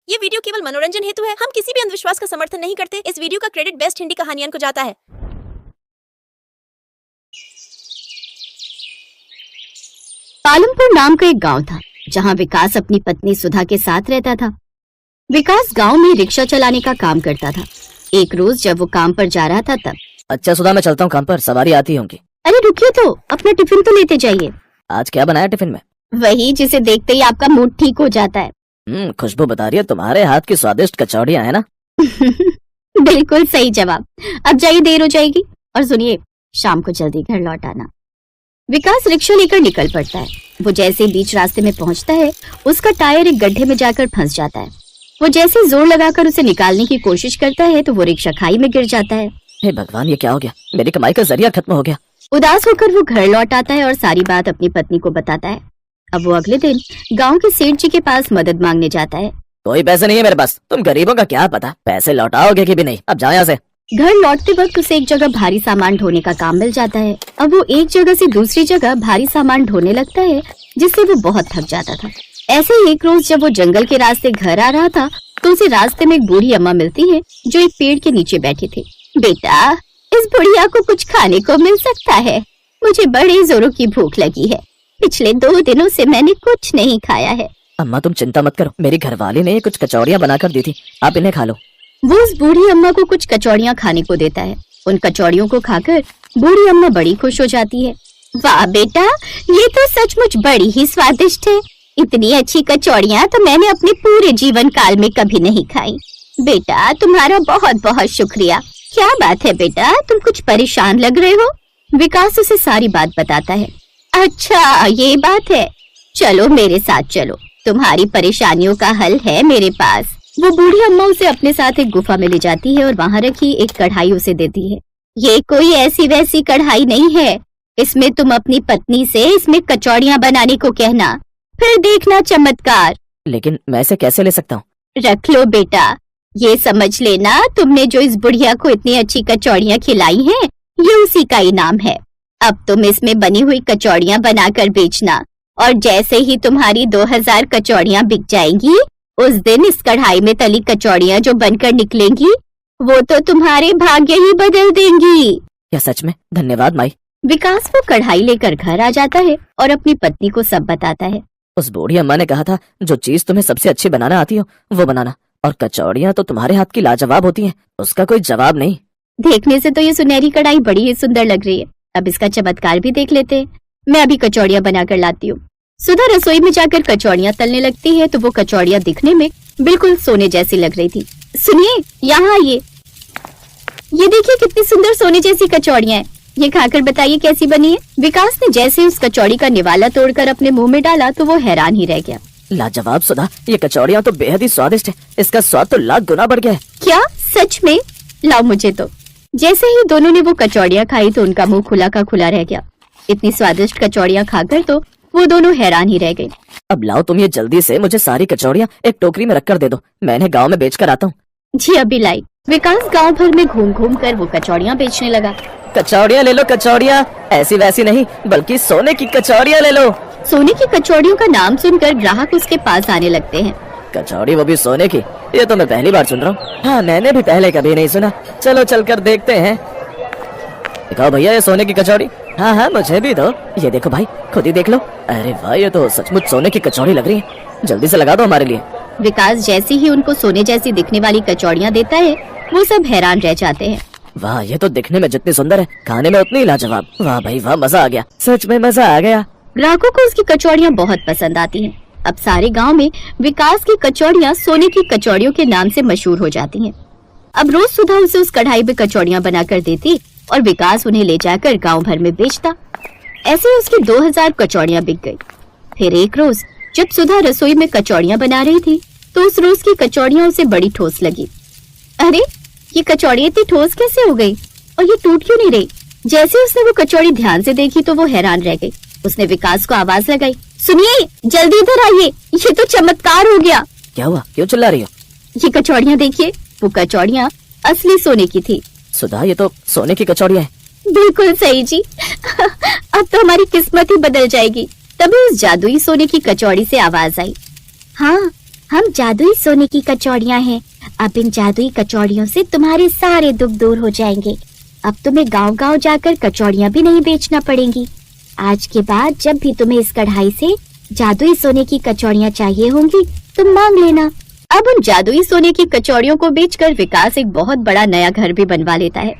ये वीडियो केवल मनोरंजन हेतु है। हम किसी भी अंधविश्वास का समर्थन नहीं करते। इस वीडियो का क्रेडिट बेस्ट हिंदी कहानियन को जाता है। पालमपुर नाम का एक गांव था जहां विकास अपनी पत्नी सुधा के साथ रहता था। विकास गांव में रिक्शा चलाने का काम करता था। एक रोज जब वो काम पर जा रहा था तब अच्छा सुधा, मैं चलता हूँ काम पर, सवारी आती होंगी। अरे रुकिए तो, अपना टिफिन तो लेते जाइए। आज क्या बनाया टिफिन में? वही जिसे देखते ही आपका मूड ठीक हो जाता है। खुशबू बता रही है तुम्हारे हाथ की स्वादिष्ट कचौड़ियाँ है ना? बिल्कुल सही जवाब। अब जाइए, देर हो जाएगी। और सुनिए, शाम को जल्दी घर लौट आना। विकास रिक्शा लेकर निकल पड़ता है। वो जैसे बीच रास्ते में पहुंचता है, उसका टायर एक गड्ढे में जाकर फंस जाता है। वो जैसे जोर लगाकर उसे निकालने की कोशिश करता है तो वो रिक्शा खाई में गिर जाता है। हे भगवान, ये क्या हो गया? मेरी कमाई का जरिया खत्म हो गया। उदास होकर वो घर लौट आता है और सारी बात अपनी पत्नी को बताता है। अब वो अगले दिन गांव के सेठ जी के पास मदद मांगने जाता है। कोई पैसे नहीं है मेरे पास, तुम गरीबों का क्या पता पैसे लौटाओगे कि भी नहीं। अब जाओ यहाँ से। घर लौटते वक्त उसे एक जगह भारी सामान ढोने का काम मिल जाता है। अब वो एक जगह से दूसरी जगह भारी सामान ढोने लगता है, जिससे वो बहुत थक जाता था। ऐसे ही एक रोज जब वो जंगल के रास्ते घर आ रहा था तो उसे रास्ते में एक बूढ़ी अम्मा मिलती है जो एक पेड़ के नीचे बैठी थी। बेटा, इस बुढ़िया को कुछ खाने को मिल सकता है? मुझे बड़े जोरों की भूख लगी है। पिछले 2 दिनों से मैंने कुछ नहीं खाया है। अम्मा तुम चिंता मत करो, मेरी घरवाली ने कुछ कचौड़ियाँ बनाकर दी थी, आप इन्हें खा लो। वो उस बूढ़ी अम्मा को कुछ कचौड़ियाँ खाने को देता है। उन कचौड़ियों को खाकर बूढ़ी अम्मा बड़ी खुश हो जाती है। वाह बेटा, ये तो सचमुच बड़ी ही स्वादिष्ट है। इतनी अच्छी कचौड़ियाँ तो मैंने अपने पूरे जीवन काल में कभी नहीं खाई। बेटा, तुम्हारा बहुत बहुत शुक्रिया। क्या बात है बेटा, तुम कुछ परेशान लग रहे हो? विकास उसे सारी बात बताता है। अच्छा ये बात है, चलो मेरे साथ चलो, तुम्हारी परेशानियों का हल है मेरे पास। वो बूढ़ी अम्मा उसे अपने साथ एक गुफा में ले जाती है और वहाँ रखी एक कढ़ाई उसे देती है। ये कोई ऐसी वैसी कढ़ाई नहीं है, इसमें तुम अपनी पत्नी से इसमें कचौड़ियाँ बनाने को कहना, फिर देखना चमत्कार। लेकिन मैं इसे कैसे ले सकता हूँ? रख लो बेटा, ये समझ लेना तुमने जो इस बुढ़िया को इतनी अच्छी कचौड़ियाँ खिलाई हैं, ये उसी का इनाम है। अब तुम इसमें बनी हुई कचौड़ियाँ बनाकर बेचना और जैसे ही तुम्हारी 2000 कचौड़ियाँ बिक जाएंगी, उस दिन इस कढ़ाई में तली कचौड़ियाँ जो बनकर निकलेंगी वो तो तुम्हारे भाग्य ही बदल देंगी। क्या सच में? धन्यवाद माई। विकास वो कढ़ाई लेकर घर आ जाता है और अपनी पत्नी को सब बताता है। उस बूढ़ी अम्मा ने कहा था जो चीज तुम्हें सबसे अच्छी बनाना आती हो वो बनाना, और कचौड़ियाँ तो तुम्हारे हाथ की लाजवाब होती हैं, उसका कोई जवाब नहीं। देखने से तो ये सुनहरी कढ़ाई बड़ी ही सुंदर लग रही है। अब इसका चमत्कार भी देख लेते हैं। मैं अभी कचौड़ियाँ बनाकर लाती हूँ। सुधा रसोई में जाकर कचौड़ियाँ तलने लगती है तो वो कचौड़ियाँ दिखने में बिल्कुल सोने जैसी लग रही थी। सुनिए, यहाँ आइए, ये देखिए कितनी सुंदर सोने जैसी कचौड़ियाँ हैं। ये खाकर बताइए कैसी बनी है? विकास ने जैसे उस कचौड़ी का निवाला तोड़कर अपने मुंह में डाला तो वो हैरान ही रह गया। लाजवाब सुधा, ये कचौड़ियाँ तो बेहद ही स्वादिष्ट है, इसका स्वाद तो लाख गुना बढ़ गया है। क्या सच में? लाओ मुझे तो। जैसे ही दोनों ने वो कचौड़ियाँ खाई तो उनका मुंह खुला का खुला रह गया। इतनी स्वादिष्ट कचौड़ियाँ खाकर तो वो दोनों हैरान ही रह गए। अब लाओ तुम ये जल्दी से मुझे सारी कचौड़ियाँ एक टोकरी में रखकर दे दो, मैं इन्हें गाँव में बेच कर आता हूँ। जी अभी लाई। विकास गांव भर में घूम घूम कर वो कचौड़ियाँ बेचने लगा। कचौड़ियाँ ले लो, कचौड़ियाँ ऐसी वैसी नहीं बल्कि सोने की कचौड़ियाँ ले लो। सोने की कचौड़ियों का नाम सुनकर ग्राहक उसके पास आने लगते हैं। कचौड़ी वो भी सोने की? ये तो मैं पहली बार सुन रहा हूँ। हाँ, मैंने भी पहले कभी नहीं सुना। चलो चलकर देखते हैं। दिखाओ भैया ये सोने की कचौड़ी। हाँ हाँ मुझे भी दो। ये देखो भाई, खुद ही देख लो। अरे वाह, ये तो सचमुच सोने की कचौड़ी लग रही है। जल्दी से लगा दो हमारे लिए। विकास जैसे ही उनको सोने जैसी दिखने वाली कचौड़ियाँ देता है वो सब हैरान रह जाते हैं। वाह, ये तो दिखने में जितनी सुंदर है खाने में उतनी लाजवाब। वाह भाई वाह, मजा आ गया, सच में मजा आ गया। ग्राहकों को उसकी कचौड़ियाँ बहुत पसंद आती हैं। अब सारे गांव में विकास की कचौड़ियाँ सोने की कचौड़ियों के नाम से मशहूर हो जाती हैं। अब रोज सुधा उसे उस कढ़ाई में कचौड़ियाँ बनाकर देती और विकास उन्हें ले जाकर गांव भर में बेचता। ऐसे उसकी 2000 कचौड़ियाँ बिक गई। फिर एक रोज जब सुधा रसोई में कचौड़ियाँ बना रही थी तो उस रोज की कचौड़ियाँ उसे बड़ी ठोस लगी। अरे, ये कचौड़ी इतनी ठोस कैसे हो गई और ये टूट क्यों नहीं रही? जैसे उसने वो कचौड़ी ध्यान से देखी तो वो हैरान रह गई। उसने विकास को आवाज लगाई, सुनिए जल्दी इधर आइए, ये तो चमत्कार हो गया। क्या हुआ, क्यों चिल्ला रही हो? ये कचौड़ियाँ देखिए। वो कचौड़ियाँ असली सोने की थी। सुधा, ये तो सोने की कचौड़ियाँ हैं। बिल्कुल सही जी। अब तो हमारी किस्मत ही बदल जाएगी। तभी उस जादुई सोने की कचौड़ी से आवाज आई, हाँ हम जादुई सोने की कचौड़ियाँ हैं। अब इन जादुई कचौड़ियों से तुम्हारे सारे दुख दूर हो जाएंगे। अब तुम्हें गांव-गांव जाकर कचौड़ियाँ भी नहीं बेचना पड़ेंगी। आज के बाद जब भी तुम्हें इस कढ़ाई से जादुई सोने की कचौड़ियाँ चाहिए होंगी, तुम मांग लेना। अब उन जादुई सोने की कचौड़ियों को बेचकर विकास एक बहुत बड़ा नया घर भी बनवा लेता है।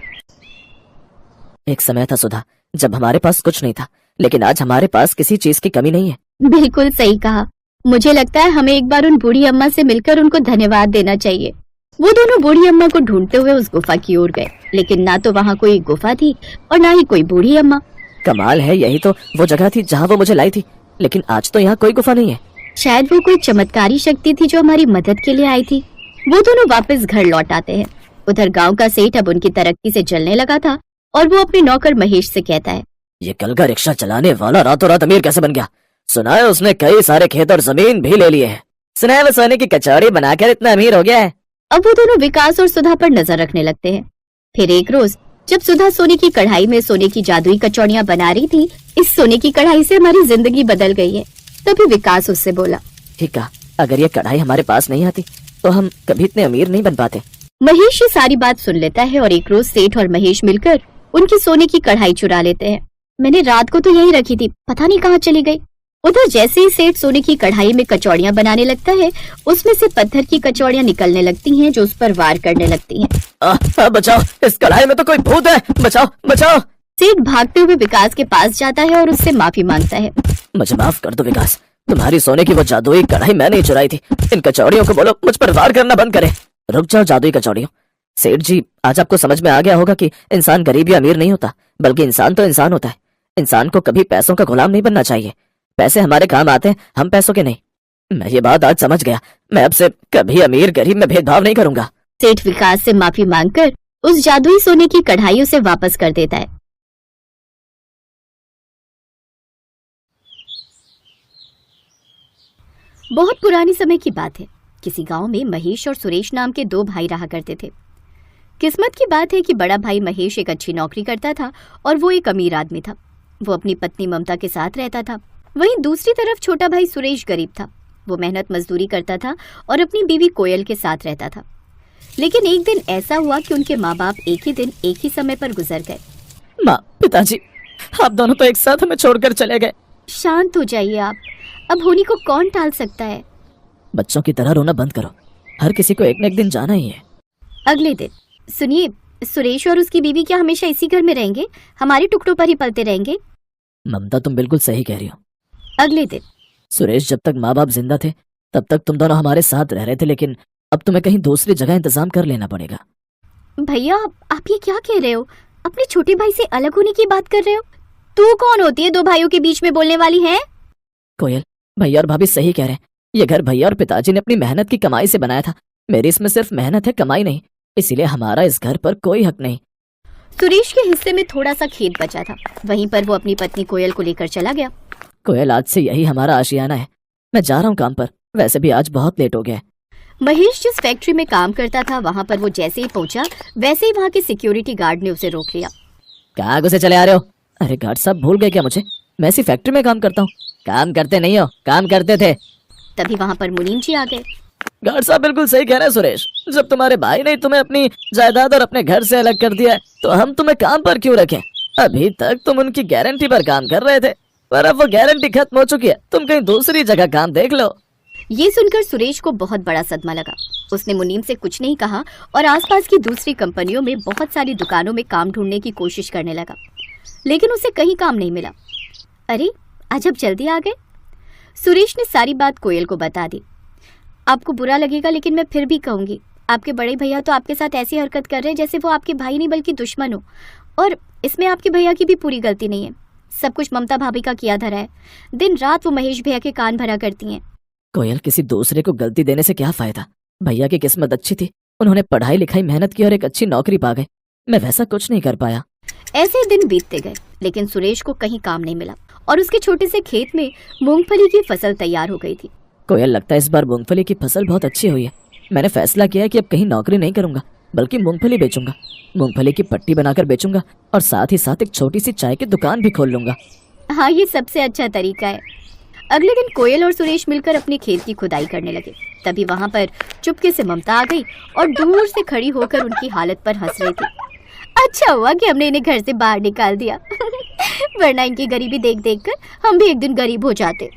एक समय था सुधा, जब हमारे पास कुछ नहीं था, लेकिन आज हमारे पास किसी चीज की कमी नहीं है। बिल्कुल सही कहा। मुझे लगता है हमें एक बार उन बूढ़ी अम्मा से मिलकर उनको धन्यवाद देना चाहिए। वो दोनों बूढ़ी अम्मा को ढूंढते हुए उस गुफा की ओर गए, लेकिन ना तो वहाँ कोई गुफा थी और ना ही कोई बूढ़ी अम्मा। कमाल है, यही तो वो जगह थी जहाँ वो मुझे लाई थी, लेकिन आज तो यहाँ कोई गुफा नहीं है। शायद वो कोई चमत्कारी शक्ति थी जो हमारी मदद के लिए आई थी। वो दोनों वापस घर लौट आते हैं। उधर गांव का सेठ अब उनकी तरक्की से जलने लगा था और वो अपने नौकर महेश से कहता है, ये कल का रिक्शा चलाने वाला रातों रात अमीर कैसे बन गया? सुना है उसने कई सारे खेत और जमीन भी ले लिए हैं। सुना है वो सोने की कचौड़ी बनाकर इतना अमीर हो गया है। अब वो दोनों विकास और सुधा पर नजर रखने लगते हैं। फिर एक रोज जब सुधा सोने की कढ़ाई में सोने की जादुई कचौड़ियाँ बना रही थी, इस सोने की कढ़ाई से हमारी जिंदगी बदल गई है। तभी विकास उससे बोला, ठीक कहा, अगर ये कढ़ाई हमारे पास नहीं आती तो हम कभी इतने अमीर नहीं बन पाते। महेश ये सारी बात सुन लेता है और एक रोज सेठ और महेश मिलकर उनकी सोने की कढ़ाई चुरा लेते हैं। मैंने रात को तो यहीं रखी थी, पता नहीं कहाँ चली गई। उधर जैसे ही सेठ सोने की कढ़ाई में कचौड़ियाँ बनाने लगता है, उसमें से पत्थर की कचौड़ियाँ निकलने लगती हैं जो उस पर वार करने लगती हैं। बचाओ, इस कढ़ाई में तो कोई भूत है, बचाओ बचाओ। सेठ भागते हुए विकास के पास जाता है और उससे माफी मांगता है। मुझे माफ कर दो विकास, तुम्हारी सोने की वो जादुई कढ़ाई मैंने ही चुराई थी। इन कचौड़ियों को बोलो मुझ पर वार करना बंद करे। रुक जाओ जादुई कचौड़ियों। सेठ जी, आज आपको समझ में आ गया होगा कि इंसान गरीब या अमीर नहीं होता, बल्कि इंसान तो इंसान होता है। इंसान को कभी पैसों का गुलाम नहीं बनना चाहिए। पैसे हमारे काम आते हैं, हम पैसों के नहीं। मैं ये बात आज समझ गया। मैं अब से कभी अमीर गरीब में भेदभाव नहीं करूंगा। सेठ विकास से माफी मांगकर उस जादुई सोने की कढ़ाई उसे वापस कर देता है। बहुत पुराने समय की बात है। किसी गांव में महेश और सुरेश नाम के दो भाई रहा करते थे। किस्मत की बात है कि बड़ा भाई महेश एक अच्छी नौकरी करता था और वो एक अमीर आदमी था। वो अपनी पत्नी ममता के साथ रहता था। वहीं दूसरी तरफ छोटा भाई सुरेश गरीब था। वो मेहनत मजदूरी करता था और अपनी बीवी कोयल के साथ रहता था। लेकिन एक दिन ऐसा हुआ कि उनके माँ बाप एक ही दिन एक ही समय पर गुजर गए। माँ, पिताजी, आप दोनों तो एक साथ हमें छोड़कर चले गए। शांत हो जाइए आप, अब होनी को कौन टाल सकता है। बच्चों की तरह रोना बंद करो, हर किसी को एक न एक दिन जाना ही है। अगले दिन, सुनिए, सुरेश और उसकी बीवी क्या हमेशा इसी घर में रहेंगे? हमारे टुकड़ों पर ही पलते रहेंगे? ममता, तुम बिल्कुल सही कह रही हो। अगले दिन, सुरेश, जब तक माँ बाप जिंदा थे तब तक तुम दोनों हमारे साथ रह रहे थे, लेकिन अब तुम्हें कहीं दूसरी जगह इंतजाम कर लेना पड़ेगा। भैया आप ये क्या कह रहे हो? अपने छोटे भाई से अलग होने की बात कर रहे हो? तू कौन होती है दो भाइयों के बीच में बोलने वाली है? कोयल, भैया और भाभी सही कह रहे हैं। ये घर भैया और पिताजी ने अपनी मेहनत की कमाई से बनाया था। मेरी इसमें सिर्फ मेहनत है, कमाई नहीं, इसीलिए हमारा इस घर पर कोई हक नहीं। सुरेश के हिस्से में थोड़ा सा खेत बचा था। वहीं पर वो अपनी पत्नी कोयल को लेकर चला गया। कोयल, आज से यही हमारा आशियाना है। मैं जा रहा हूँ काम पर, वैसे भी आज बहुत लेट हो गया है। महेश जिस फैक्ट्री में काम करता था, वहाँ पर वो जैसे ही पहुंचा वैसे ही वहाँ के सिक्योरिटी गार्ड ने उसे रोक लिया। कहाँ घुसे चले आ रहे हो? अरे गार्ड साहब, भूल गए क्या मुझे? मैं इसी फैक्ट्री में काम करता हूँ। काम करते नहीं हो, काम करते थे। तभी वहाँ पर मुनीम जी आ गए। गार्ड साहब बिल्कुल सही कह रहे हैं सुरेश। जब तुम्हारे भाई ने तुम्हें अपनी जायदाद और अपने घर से अलग कर दिया है, तो हम तुम्हें काम पर क्यों रखें? अभी तक तुम उनकी गारंटी पर काम कर रहे थे, पर अब वो गारंटी खत्म हो चुकी है। तुम कहीं दूसरी जगह काम देख लो। ये सुनकर सुरेश को बहुत बड़ा सदमा लगा। उसने मुनीम से कुछ नहीं कहा और आसपास की दूसरी कंपनियों में बहुत सारी दुकानों में काम ढूंढने की कोशिश करने लगा, लेकिन उसे कहीं काम नहीं मिला। अरे आज अब जल्दी आ गए। सुरेश ने सारी बात कोयल को बता दी। आपको बुरा लगेगा, लेकिन मैं फिर भी कहूंगी, आपके बड़े भैया तो आपके साथ ऐसी हरकत कर रहे हैं जैसे वो आपके भाई नहीं बल्कि दुश्मन हो, और इसमें आपके भैया की भी पूरी गलती नहीं है। सब कुछ ममता भाभी का किया धरा है। दिन रात वो महेश भैया के कान भरा करती हैं। कोयल, किसी दूसरे को गलती देने से क्या फायदा? भैया की किस्मत अच्छी थी, उन्होंने पढ़ाई लिखाई मेहनत की और एक अच्छी नौकरी पा गए। मैं वैसा कुछ नहीं कर पाया। ऐसे दिन बीतते गए, लेकिन सुरेश को कहीं काम नहीं मिला और उसके छोटे से खेत में मूंगफली की फसल तैयार हो गई थी। कोयल, लगता है इस बार मूंगफली की फसल बहुत अच्छी हुई है। मैंने फैसला किया है कि अब कहीं नौकरी नहीं करूंगा, बल्कि मूंगफली बेचूंगा। मूंगफली की पट्टी बनाकर बेचूंगा और साथ ही साथ एक छोटी सी चाय की दुकान भी खोल लूंगा। हाँ, ये सबसे अच्छा तरीका है। अगले दिन कोयल और सुरेश मिलकर अपने खेत की खुदाई करने लगे। तभी वहाँ पर चुपके से ममता आ गई और दूर से खड़ी होकर उनकी हालत पर हंस रही थी। अच्छा हुआ कि हमने इन्हें घर से बाहर निकाल दिया वरना इनकी गरीबी देख देख कर हम भी एक दिन गरीब हो जाते।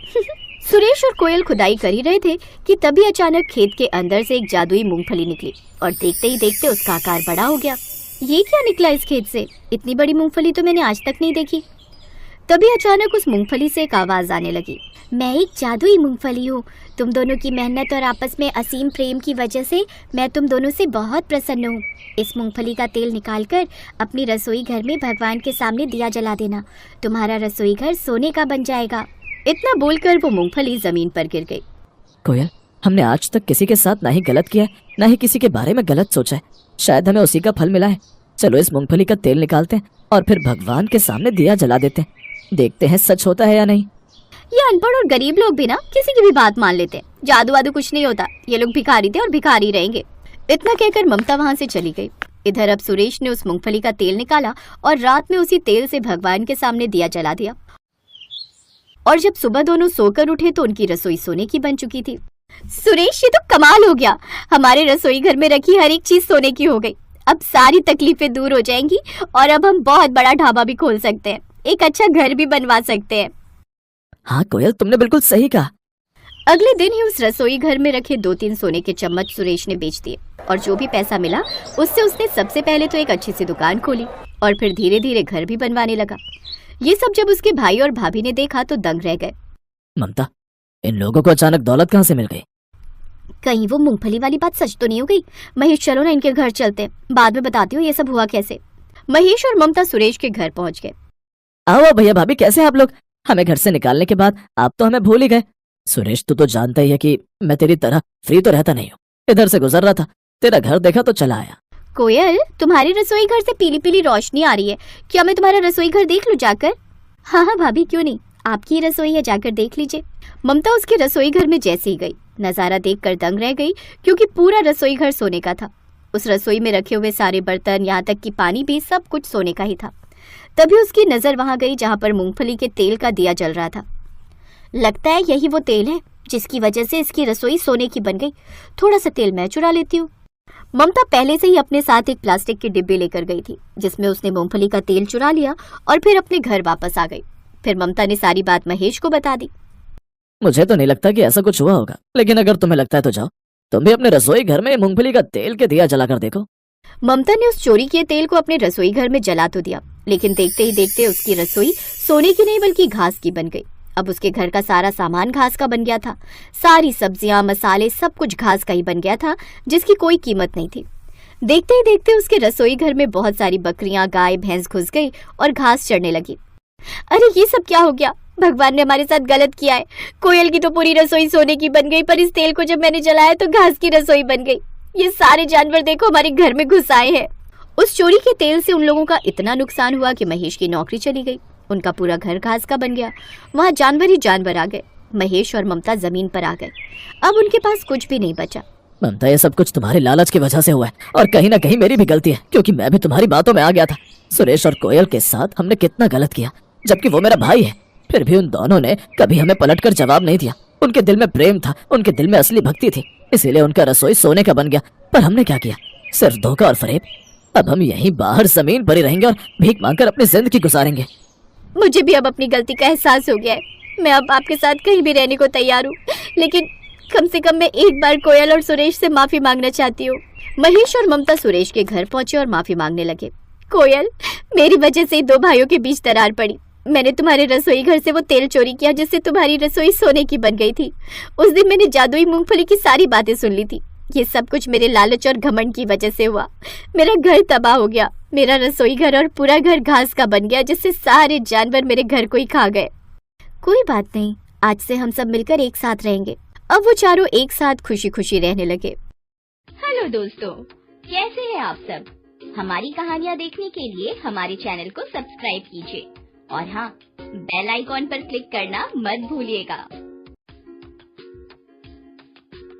सुरेश और कोयल खुदाई कर ही रहे थे कि तभी अचानक खेत के अंदर से एक जादुई मूंगफली निकली और देखते ही देखते उसका आकार बड़ा हो गया। ये क्या निकला इस खेत से? इतनी बड़ी मूंगफली तो मैंने आज तक नहीं देखी। तभी अचानक उस मूंगफली से एक आवाज आने लगी। मैं एक जादुई मूंगफली हूँ। तुम दोनों की मेहनत और आपस में असीम प्रेम की वजह से मैं तुम दोनों से बहुत प्रसन्न हूँ। इस मूंगफली का तेल निकालकर अपनी रसोई घर में भगवान के सामने दिया जला देना। तुम्हारा रसोई घर सोने का बन जाएगा। इतना बोलकर वो मूंगफली जमीन पर गिर गई। कोयल, हमने आज तक किसी के साथ ना ही गलत किया है, ना ही किसी के बारे में गलत सोचा है। शायद हमें उसी का फल मिला है। चलो इस मूंगफली का तेल निकालते हैं और फिर भगवान के सामने दिया जला देते हैं। देखते हैं सच होता है या नहीं। ये अनपढ़ और गरीब लोग भी ना किसी की भी बात मान लेते हैं। जादू वादू कुछ नहीं होता। ये लोग भिखारी थे और भिखारी रहेंगे। इतना कहकर ममता वहाँ से चली गई। इधर अब सुरेश ने उस मूंगफली का तेल निकाला और रात में उसी तेल से भगवान के सामने दिया जला दिया। और जब सुबह दोनों सोकर उठे तो उनकी रसोई सोने की बन चुकी थी। सुरेश, ये तो कमाल हो गया। हमारे रसोई घर में रखी हर एक चीज सोने की हो गई। अब सारी तकलीफें दूर हो जाएंगी और अब हम बहुत बड़ा ढाबा भी खोल सकते हैं। एक अच्छा घर भी बनवा सकते हैं। हाँ कोयल, तुमने बिल्कुल सही कहा। अगले दिन ही उस रसोई घर में रखे 2-3 सोने के चम्मच सुरेश ने बेच दिए और जो भी पैसा मिला उससे उसने सबसे पहले तो एक अच्छी सी दुकान खोली और फिर धीरे धीरे घर भी बनवाने लगा। ये सब जब उसके भाई और भाभी ने देखा तो दंग रह गए। ममता, इन लोगों को अचानक दौलत कहाँ से मिल गई? कहीं वो मूंगफली वाली बात सच तो नहीं हो गई? महेश, चलो ना इनके घर चलते हैं। बाद में बताती हूँ ये सब हुआ कैसे। महेश और ममता सुरेश के घर पहुंच गए। आओ भैया भाभी, कैसे हैं आप लोग? हमें घर से निकालने के बाद आप तो हमें भूल ही गए। सुरेश, तू तो जानता ही है कि मैं तेरी तरह फ्री तो रहता नहीं हूँ। इधर से गुजर रहा था, तेरा घर देखा तो चला आया। कोयल, तुम्हारी रसोई घर से पीली पीली रोशनी आ रही है। क्या मैं तुम्हारा रसोई घर देख लूं जाकर? हाँ हाँ भाभी, क्यों नहीं, आपकी रसोई है, जाकर देख लीजिए। ममता उसके रसोई घर में जैसे ही गई, नजारा देखकर दंग रह गई क्योंकि पूरा रसोई घर सोने का था। उस रसोई में रखे हुए सारे बर्तन, यहाँ तक कि पानी भी, सब कुछ सोने का ही था। तभी उसकी नजर वहां गई जहां पर मूंगफली के तेल का दिया जल रहा था। लगता है यही वो तेल है जिसकी वजह से इसकी रसोई सोने की बन गई। थोड़ा सा तेल मैं चुरा लेती हूँ। ममता पहले से ही अपने साथ एक प्लास्टिक के डिब्बे लेकर गई थी जिसमें उसने मूंगफली का तेल चुरा लिया और फिर अपने घर वापस आ गई। फिर ममता ने सारी बात महेश को बता दी। मुझे तो नहीं लगता कि ऐसा कुछ हुआ होगा, लेकिन अगर तुम्हें लगता है तो जाओ, तुम भी अपने रसोई घर में मूंगफली का तेल के दिया जलाकर देखो। ममता ने उस चोरी किए तेल को अपने रसोई घर में जला तो दिया, लेकिन देखते ही देखते उसकी रसोई सोने की नहीं बल्कि घास की बन गई। अब उसके घर का सारा सामान घास का बन गया था। सारी सब्जियां, मसाले, सब कुछ घास का ही बन गया था जिसकी कोई कीमत नहीं थी। देखते ही देखते उसके रसोई घर में बहुत सारी बकरियां, गाय, भैंस घुस गई और घास चढ़ने लगी। अरे ये सब क्या हो गया? भगवान ने हमारे साथ गलत किया है। कोयल की तो पूरी रसोई सोने की बन गई, पर इस तेल को जब मैंने जलाया तो घास की रसोई बन गई। ये सारे जानवर देखो हमारे घर में घुस आए हैं। उस चोरी के तेल से उन लोगों का इतना नुकसान हुआ कि महेश की नौकरी चली गई। उनका पूरा घर घास का बन गया। वहाँ जानवर ही जानवर आ गए। महेश और ममता जमीन पर आ गए। अब उनके पास कुछ भी नहीं बचा। ममता, ये सब कुछ तुम्हारी लालच की वजह से हुआ है और कहीं ना कहीं मेरी भी गलती है, क्योंकि मैं भी तुम्हारी बातों में आ गया था। सुरेश और कोयल के साथ हमने कितना गलत किया, जबकि वो मेरा भाई है। फिर भी उन दोनों ने कभी हमें पलटकर जवाब नहीं दिया। उनके दिल में प्रेम था, उनके दिल में असली भक्ति थी, इसीलिए उनका रसोई सोने का बन गया। पर हमने क्या किया? सिर्फ धोखा और फरेब। अब हम यहीं बाहर जमीन पर ही रहेंगे और भीख मांगकर अपनी जिंदगी गुजारेंगे। मुझे भी अब अपनी गलती का एहसास हो गया है। मैं अब आपके साथ कहीं भी रहने को तैयार हूँ, लेकिन कम से कम मैं एक बार कोयल और सुरेश से माफी मांगना चाहती हूँ। महेश और ममता सुरेश के घर पहुंचे और माफी मांगने लगे। कोयल, मेरी वजह से 2 भाइयों के बीच दरार पड़ी। मैंने तुम्हारे रसोई घर से वो तेल चोरी किया जिससे तुम्हारी रसोई सोने की बन गई थी। उस दिन मैंने जादुई मूंगफली की सारी बातें सुन ली थी। ये सब कुछ मेरे लालच और घमंड की वजह से हुआ। मेरा घर तबाह हो गया। मेरा रसोई घर और पूरा घर घास का बन गया जिससे सारे जानवर मेरे घर को ही खा गए। कोई बात नहीं, आज से हम सब मिलकर एक साथ रहेंगे। अब वो चारों एक साथ खुशी खुशी रहने लगे। हेलो दोस्तों, कैसे हैं आप सब? हमारी कहानियाँ देखने के लिए हमारे चैनल को सब्सक्राइब कीजिए और हाँ, बेल आइकॉन पर क्लिक करना मत भूलिएगा।